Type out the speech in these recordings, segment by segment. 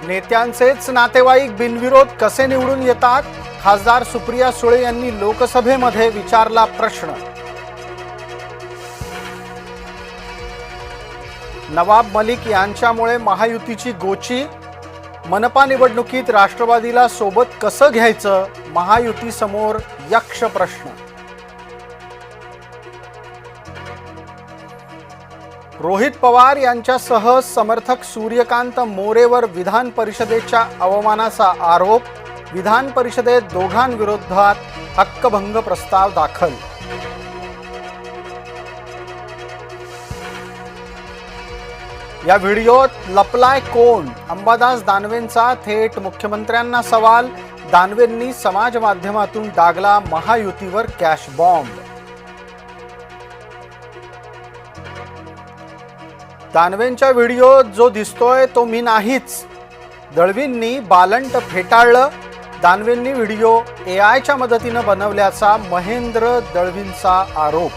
नेत्यांचेच नातेवाईक बिनविरोध कसे निवडून येतात? खासदार सुप्रिया सुळे यांनी लोकसभेमध्ये विचारला प्रश्न. नवाब मलिक यांच्यामुळे महायुतीची गोची. मनपा निवडणुकीत राष्ट्रवादीला सोबत कसं घ्यायचं? महायुतीसमोर यक्ष प्रश्न. रोहित पवार यांच्यासह समर्थक सूर्यकांत मोरेवर विधान परिषदेच्या अवमानाचा आरोप. विधान परिषदेत दोघांविरोधात हक्कभंग प्रस्ताव दाखल. या व्हिडिओत लपलाय कोण? अंबादास दानवेंचा थेट मुख्यमंत्र्यांना सवाल. दानवेंनी समाज माध्यमातून डागला महायुतीवर कॅश बॉम्ब. दानवेंच्या व्हिडिओत जो दिसतोय तो मी नाहीच. दळवींनी बालंट फेटाळलं. दानवेंनी व्हिडिओ एआयच्या मदतीनं बनवल्याचा महेंद्र दळवींचा आरोप.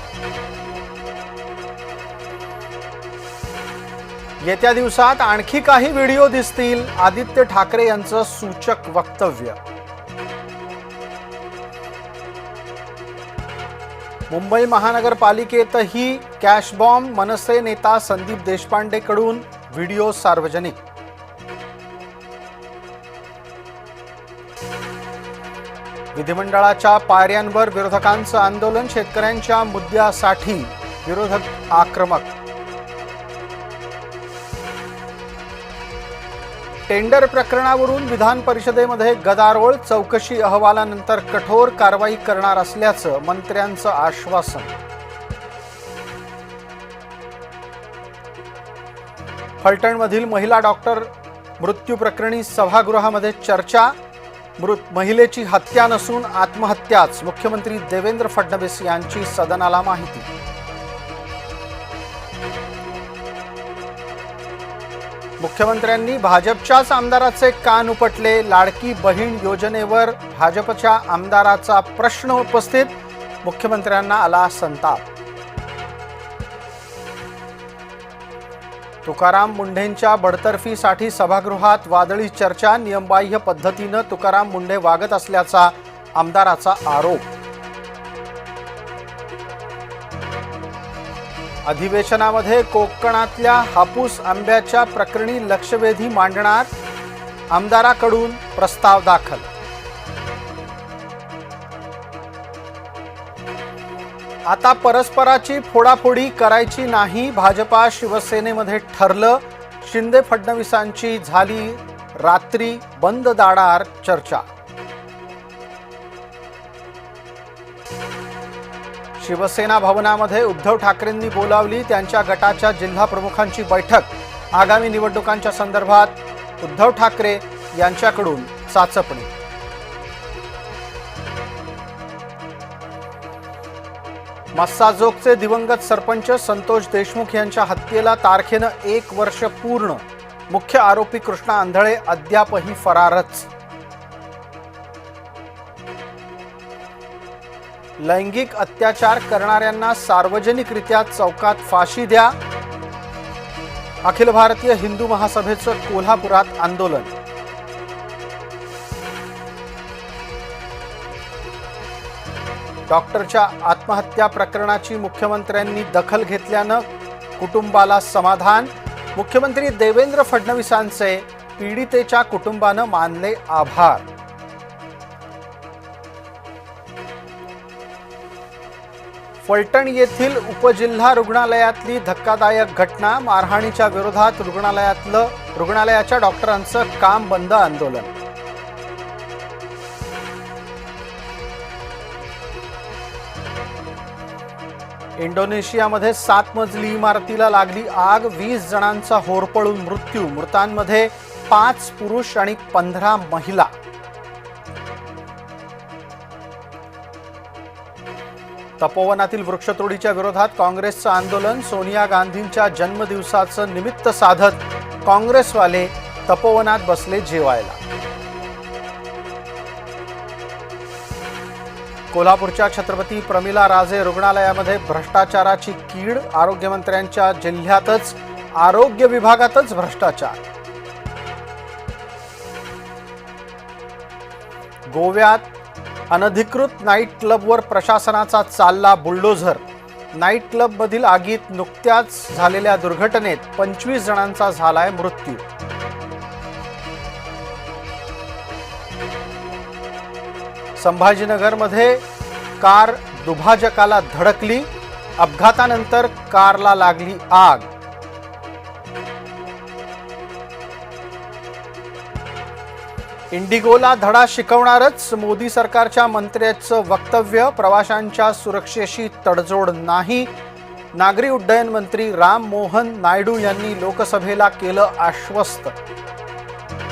येत्या दिवसात आणखी काही व्हिडिओ दिसतील. आदित्य ठाकरे यांचं सूचक वक्तव्य. मुंबई महानगरपालिकेतही कॅश बॉम्ब. मनसे नेता संदीप देशपांडेकडून व्हिडिओ सार्वजनिक. विधिमंडळाच्या पायऱ्यांवर विरोधकांचं आंदोलन. शेतकऱ्यांच्या मुद्द्यासाठी विरोधक आक्रमक. टेंडर प्रकरणावरून विधान परिषदेमध्ये गदारोळ. चौकशी अहवालानंतर कठोर कारवाई करणार असल्याचं मंत्र्यांचं आश्वासन. फलटणमधील महिला डॉक्टर मृत्यू प्रकरणी सभागृहामध्ये चर्चा. महिलेची हत्या नसून आत्महत्याच. मुख्यमंत्री देवेंद्र फडणवीस यांची सदनाला माहिती. मुख्यमंत्र्यांनी भाजपच्याच आमदाराचे कान उपटले. लाडकी बहीण योजनेवर भाजपच्या आमदाराचा प्रश्न उपस्थित. मुख्यमंत्र्यांना आला संताप. तुकाराम मुंढेंच्या बडतर्फीसाठी सभागृहात वादळी चर्चा. नियमबाह्य पद्धतीनं तुकाराम मुंढे वागत असल्याचा आमदाराचा आरोप. अधिवेशनामध्ये कोकणातल्या हापूस आंब्याच्या प्रकरणी लक्षवेधी मांडणार. आमदाराकडून प्रस्ताव दाखल. आता परस्पराची फोडाफोडी करायची नाही. भाजपा शिवसेनेमध्ये ठरलं. शिंदे फडणवीसांची झाली रात्री बंद दाराआड चर्चा. शिवसेना भवनामध्ये उद्धव ठाकरेंनी बोलावली त्यांच्या गटाच्या जिल्हा प्रमुखांची बैठक. आगामी निवडणुकांच्या संदर्भात उद्धव ठाकरे यांच्याकडून चाचपणी. मस्साजोगचे दिवंगत सरपंच संतोष देशमुख यांच्या हत्येला तारखेनं 1 वर्ष पूर्ण. मुख्य आरोपी कृष्णा आंधळे अद्यापही फरारच. लैंगिक अत्याचार करणाऱ्यांना सार्वजनिकरित्या चौकात फाशी द्या. अखिल भारतीय हिंदू महासभेचं कोल्हापुरात आंदोलन. डॉक्टरच्या आत्महत्या प्रकरणाची मुख्यमंत्र्यांनी दखल घेतल्यानं कुटुंबाला समाधान. मुख्यमंत्री देवेंद्र फडणवीसांचे पीडितेच्या कुटुंबानं मानले आभार. फलटण येथील उपजिल्हा रुग्णालयातली धक्कादायक घटना. मारहाणीच्या विरोधात रुग्णालयाच्या डॉक्टरांचं काम बंद आंदोलन. इंडोनेशियामध्ये 7 मजली इमारतीला लागली आग. 20 जणांचा होरपळून मृत्यू. मृतांमध्ये 5 पुरुष आणि 15 महिला. तपोवनातील वृक्षतोडीच्या विरोधात काँग्रेसचं आंदोलन. सोनिया गांधींच्या जन्मदिवसाचं निमित्त साधत काँग्रेसवाले तपोवनात बसले जेवायला. कोल्हापूरच्या छत्रपती प्रमिला राजे रुग्णालयामध्ये भ्रष्टाचाराची कीड. आरोग्यमंत्र्यांच्या जिल्ह्यातच आरोग्य विभागातच भ्रष्टाचार. गोव्यात अनधिकृत नाईट क्लबवर प्रशासनाचा चालला बुलडोझर. नाईट क्लबमधील आगीत नुकत्याच झालेल्या दुर्घटनेत 25 जणांचा झालाय मृत्यू. संभाजीनगरमध्ये कार दुभाजकाला धडकली. अपघातानंतर कारला लागली आग. इंडिगोला धडा शिकवणारच मोदी सरकारच्या मंत्र्याचं वक्तव्य. प्रवाशांच्या सुरक्षेशी तडजोड नाही. नागरी उड्डयन मंत्री राम मोहन नायडू यांनी लोकसभेला केलं आश्वस्त.